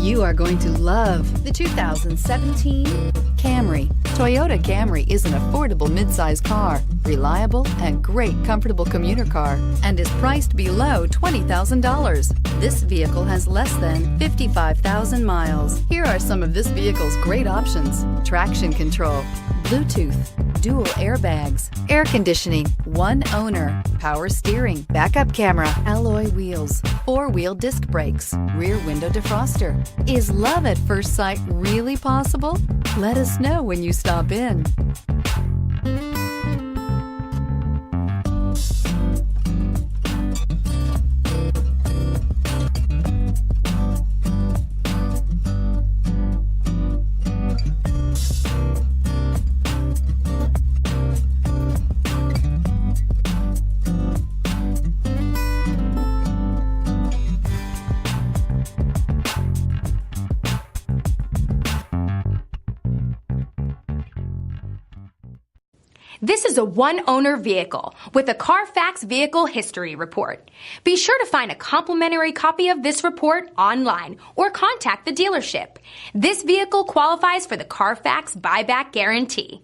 You are going to love the 2017 Camry. Toyota Camry is an affordable midsize car, reliable and great comfortable commuter car, and is priced below $20,000. This vehicle has less than 55,000 miles. Here are some of this vehicle's great options: traction control, Bluetooth, dual airbags, air conditioning, one owner, power steering, backup camera, alloy wheels, four-wheel disc brakes, rear window defroster. Is love at first sight really possible? Let us know when you stop in. This is a one-owner vehicle with a CARFAX Vehicle History Report. Be sure to find a complimentary copy of this report online or contact the dealership. This vehicle qualifies for the CARFAX Buyback Guarantee.